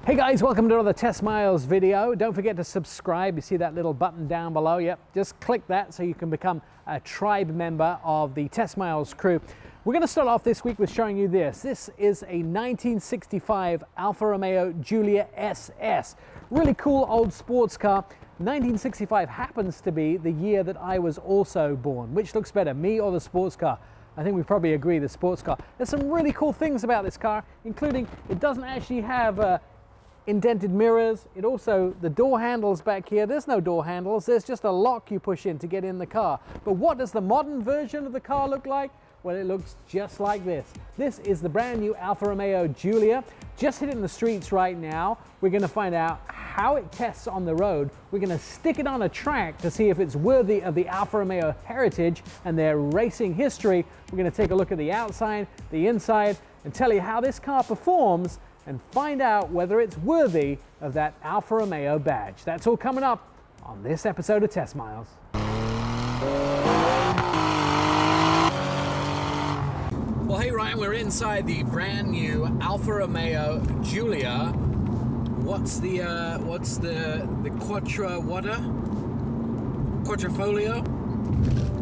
Hey guys, welcome to another Test Miles video. Don't forget to subscribe. You see that little button down below? Yep, just click that so you can become a tribe member of the Test Miles crew. We're going to start off this week with showing you this. This is a 1965 Alfa Romeo Giulia SS. Really cool old sports car. 1965 happens to be the year that I was also born. Which looks better, me or the sports car? I think we probably agree the sports car. There's some really cool things about this car, including it doesn't actually have indented mirrors. It also, the door handles back here, there's no door handles, there's just a lock you push in to get in the car. But what does the modern version of the car look like? Well, it looks just like this. This is the brand new Alfa Romeo Giulia, just hitting the streets right now. We're going to find out how it tests on the road. We're going to stick it on a track to see if it's worthy of the Alfa Romeo heritage and their racing history. We're going to take a look at the outside, the inside, and tell you how this car performs and find out whether it's worthy of that Alfa Romeo badge. That's all coming up on this episode of Test Miles. Well, hey Ryan, we're inside the brand new Alfa Romeo Giulia. What's the Quadrifoglio?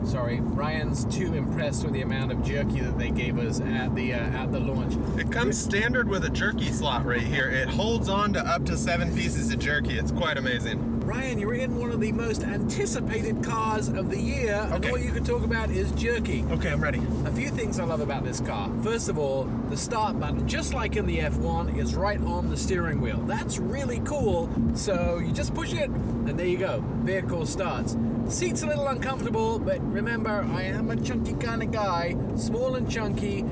Sorry, Ryan's too impressed with the amount of jerky that they gave us at the launch. It comes standard with a jerky slot right here. It holds on to up to 7 pieces of jerky. It's quite amazing. Ryan, you're in one of the most anticipated cars of the year, and all you can talk about is jerky. Okay, I'm ready. A few things I love about this car. First of all, the start button, just like in the F1, is right on the steering wheel. That's really cool. So you just push it, and there you go. Vehicle starts. The seat's a little uncomfortable, but remember, I am a chunky kind of guy. Small and chunky.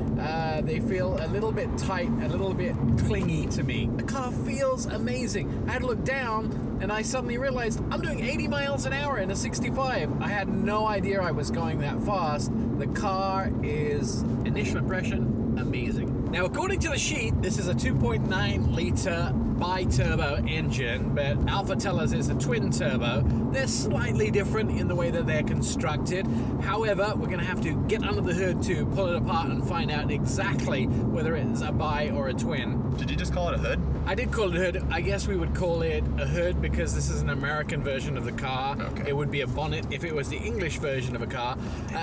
They feel a little bit tight, a little bit clingy to me. The car feels amazing. I had to look down, and I suddenly realized I'm doing 80 miles an hour in a 65. I had no idea I was going that fast. The car is, initial impression, amazing. Now, according to the sheet, this is a 2.9 litre bi-turbo engine, but Alfa tell us it's a twin turbo. They're slightly different in the way that they're constructed. However, we're going to have to get under the hood to pull it apart and find out exactly whether it's a bi or a twin. Did you just call it a hood? I did call it a hood. I guess we would call it a hood because this is an American version of the car. Okay. It would be a bonnet if it was the English version of a car.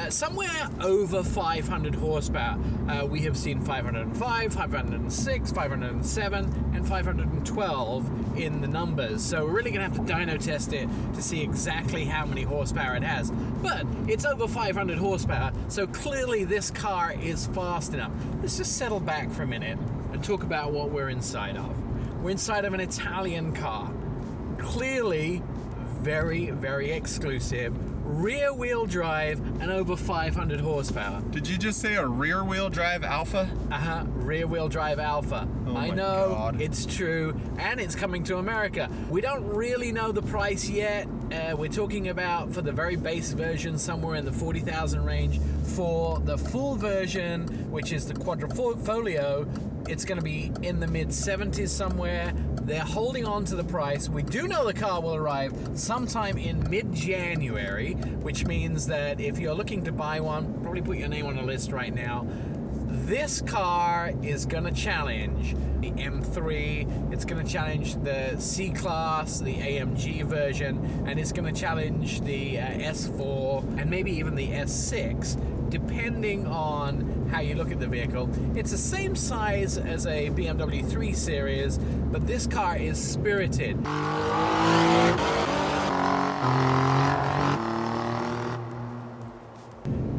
Somewhere over 500 horsepower. We have seen 505, 506, 507, and 512 in the numbers. So we're really going to have to dyno test it to see exactly how many horsepower it has. But it's over 500 horsepower, so clearly this car is fast enough. Let's just settle back for a minute and talk about what we're inside of. We're inside of an Italian car. Clearly very, very exclusive. Rear-wheel drive and over 500 horsepower. Did you just say a rear-wheel drive Alfa? Rear-wheel drive Alfa. Oh I my know, God. It's true, and it's coming to America. We don't really know the price yet. We're talking about, for the very base version, somewhere in the 40,000 range. For the full version, which is the Quadrifoglio, it's going to be in the mid-70s somewhere. They're holding on to the price. We do know the car will arrive sometime in mid-January, which means that if you're looking to buy one, probably put your name on the list right now. This car is going to challenge the M3, it's going to challenge the C-Class, the AMG version, and it's going to challenge the S4 and maybe even the S6, depending on how you look at the vehicle. It's the same size as a BMW 3 Series, but this car is spirited.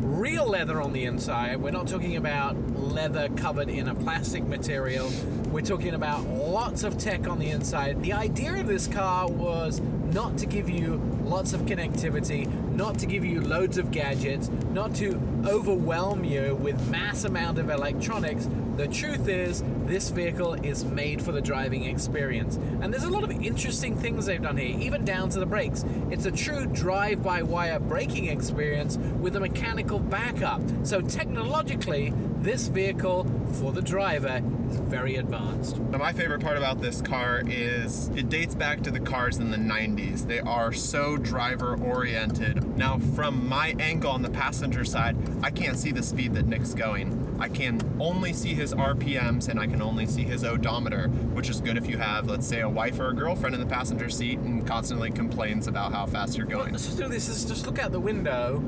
Real leather on the inside. We're not talking about leather covered in a plastic material. We're talking about lots of tech on the inside. The idea of this car was not to give you lots of connectivity, not to give you loads of gadgets, not to overwhelm you with mass amount of electronics. The truth is, this vehicle is made for the driving experience. And there's a lot of interesting things they've done here, even down to the brakes. It's a true drive-by-wire braking experience with a mechanical backup. So technologically, this vehicle for the driver is very advanced. Now, my favorite part about this car is it dates back to the cars in the 90s. They are so driver oriented. Now, from my angle on the passenger side, I can't see the speed that Nick's going. I can only see his RPMs and I can only see his odometer, which is good if you have, let's say, a wife or a girlfriend in the passenger seat and constantly complains about how fast you're going. Let's just do this. Just look out the window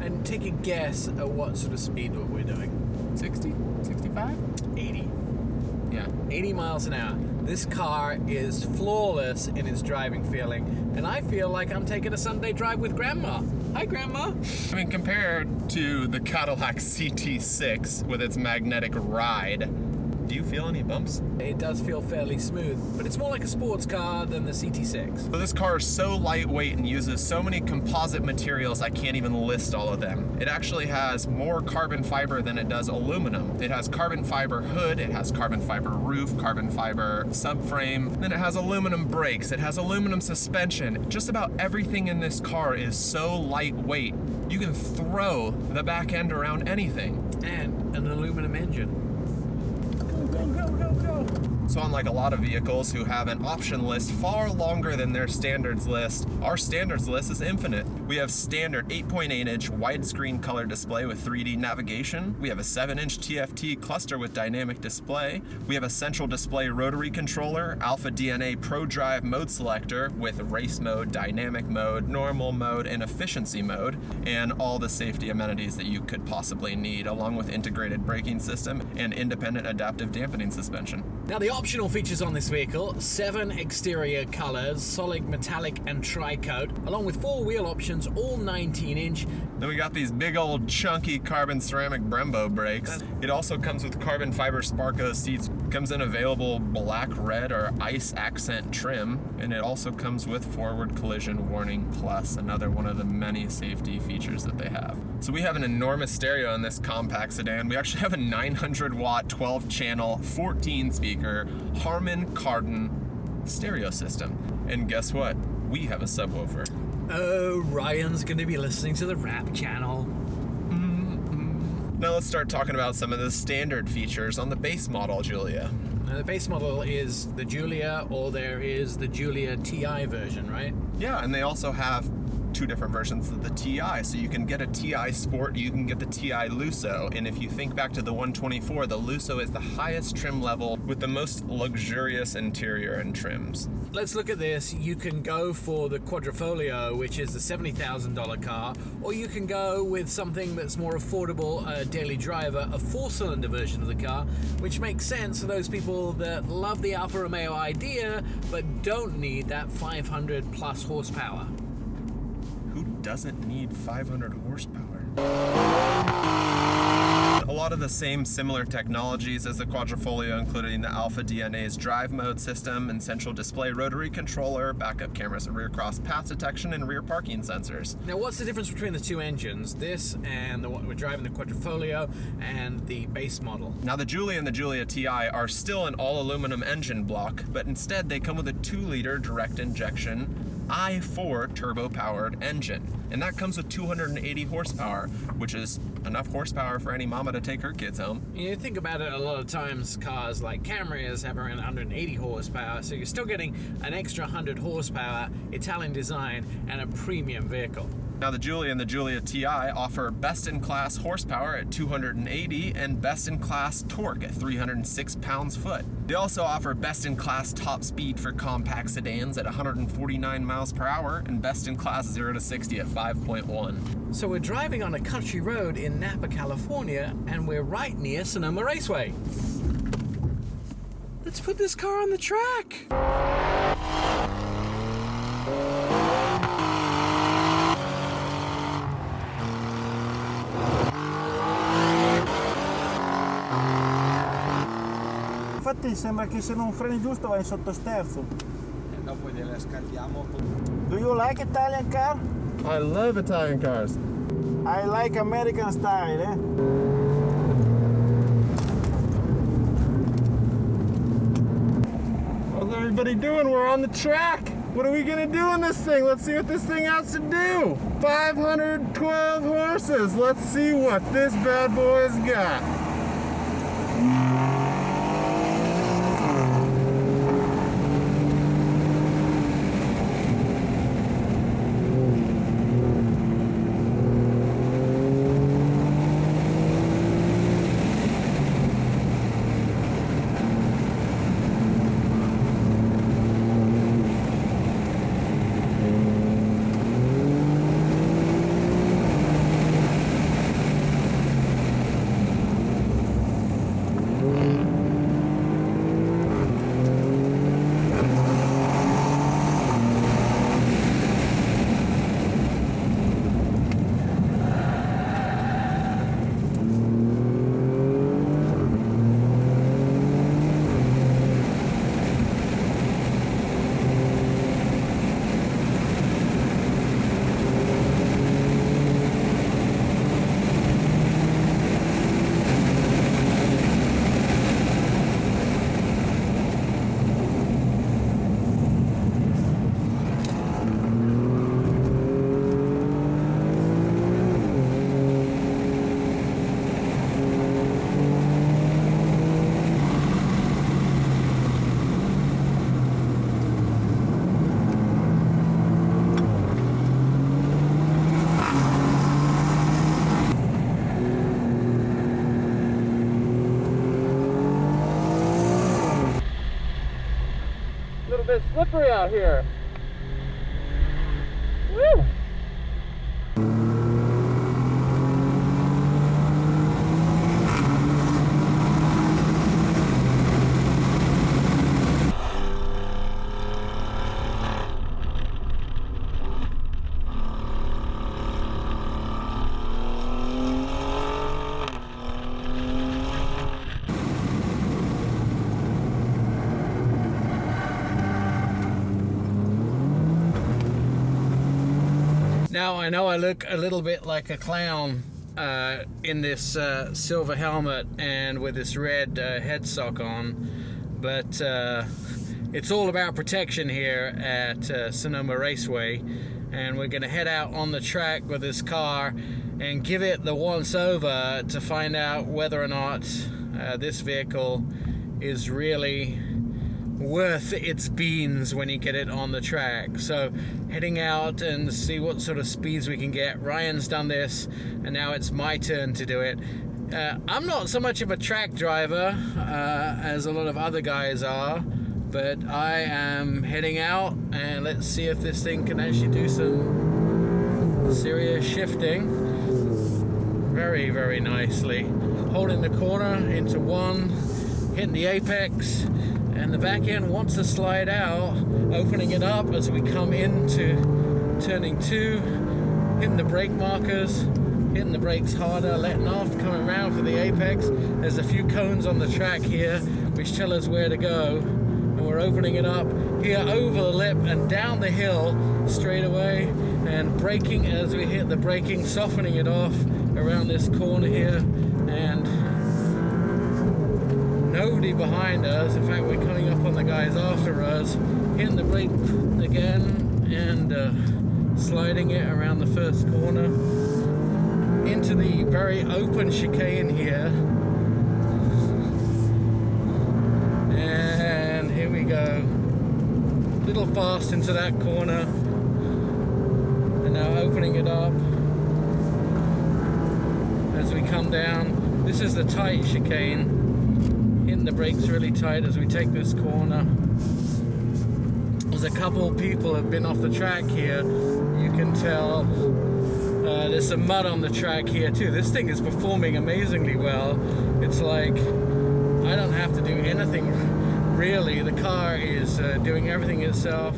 and take a guess at what sort of speed we're doing. 60? 65? 80. Yeah. 80 miles an hour. This car is flawless in its driving feeling, and I feel like I'm taking a Sunday drive with Grandma. Hi, Grandma. I mean, compared to the Cadillac CT6 with its magnetic ride, do you feel any bumps? It does feel fairly smooth, but it's more like a sports car than the CT6. But this car is so lightweight and uses so many composite materials, I can't even list all of them. It actually has more carbon fiber than it does aluminum. It has carbon fiber hood, it has carbon fiber roof, carbon fiber subframe, then it has aluminum brakes, it has aluminum suspension. Just about everything in this car is so lightweight, you can throw the back end around anything. And an aluminum engine. So unlike a lot of vehicles who have an option list far longer than their standards list, our standards list is infinite. We have standard 8.8-inch widescreen color display with 3D navigation. We have a 7-inch TFT cluster with dynamic display. We have a central display rotary controller, Alpha DNA ProDrive mode selector with race mode, dynamic mode, normal mode, and efficiency mode, and all the safety amenities that you could possibly need, along with integrated braking system and independent adaptive dampening suspension. Now the optional features on this vehicle: 7 exterior colors, solid metallic and tri-coat, along with 4 wheel options, all 19-inch. Then we got these big old chunky carbon ceramic Brembo brakes. It also comes with carbon fiber Sparco seats, comes in available black, red, or ice accent trim, and it also comes with forward collision warning plus, another one of the many safety features that they have. So we have an enormous stereo in this compact sedan. We actually have a 900 watt, 12 channel, 14 speaker Harman Kardon stereo system. And guess what? We have a subwoofer. Oh, Ryan's gonna be listening to the rap channel. Now let's start talking about some of the standard features on the base model Giulia. Now the base model is the Giulia, or there is the Giulia TI version, right? Yeah, and they also have 2 different versions of the TI. So you can get a TI Sport, you can get the TI Lusso. And if you think back to the 124, the Lusso is the highest trim level with the most luxurious interior and trims. Let's look at this. You can go for the Quadrifoglio, which is the $70,000 car, or you can go with something that's more affordable, a daily driver, a 4-cylinder version of the car, which makes sense for those people that love the Alfa Romeo idea, but don't need that 500 plus horsepower. Who doesn't need 500 horsepower? A lot of the same similar technologies as the Quadrifoglio, including the Alpha DNA's drive mode system and central display rotary controller, backup cameras and rear cross path detection, and rear parking sensors. Now, what's the difference between the 2 engines? This and the one we're driving, the Quadrifoglio, and the base model? Now, the Giulia and the Giulia TI are still an all-aluminum engine block, but instead they come with a 2-liter direct injection i4 turbo-powered engine, and that comes with 280 horsepower, which is enough horsepower for any mama to take her kids home. You think about it, a lot of times cars like Camrys have around 180 horsepower, so you're still getting an extra 100 horsepower, Italian design, and a premium vehicle. Now, the Giulia and the Giulia TI offer best-in-class horsepower at 280 and best-in-class torque at 306 pounds-foot. They also offer best-in-class top speed for compact sedans at 149 miles per hour and best-in-class 0 to 60 at 5.1. So we're driving on a country road in Napa, California, and we're right near Sonoma Raceway. Let's put this car on the track. Infatti sembra che se non freni giusto vai in sottosterzo. E dopo gliele scaldiamo. Do you like Italian car? I love Italian cars. I like American style, eh? What's everybody doing? We're on the track. What are we gonna do in this thing? Let's see what this thing has to do. 512 horses. Let's see what this bad boy's got. A little bit slippery out here. Woo! Now I know I look a little bit like a clown in this silver helmet and with this red head sock on, but it's all about protection here at Sonoma Raceway, and we're going to head out on the track with this car and give it the once over to find out whether or not this vehicle is really worth its beans when you get it on the track. So heading out and see what sort of speeds we can get. Ryan's done this and now it's my turn to do it. I'm not so much of a track driver as a lot of other guys are, but I am heading out and let's see if this thing can actually do some serious shifting. Very, very nicely. Holding the corner into one, hitting the apex, and the back end wants to slide out, opening it up as we come into turning 2, hitting the brake markers, hitting the brakes harder, letting off, coming around for the apex. There's a few cones on the track here which tell us where to go, and we're opening it up here over the lip and down the hill straight away, and braking as we hit the braking, softening it off around this corner here, and nobody behind us. In fact, we're coming up on the guys after us, hitting the brake again and sliding it around the first corner into the very open chicane here, and here we go, a little fast into that corner, and now opening it up as we come down. This is the tight chicane, hitting the brakes really tight as we take this corner. There's a couple people have been off the track here, you can tell. There's some mud on the track here too. This thing is performing amazingly well. It's like I don't have to do anything really. The car is doing everything itself.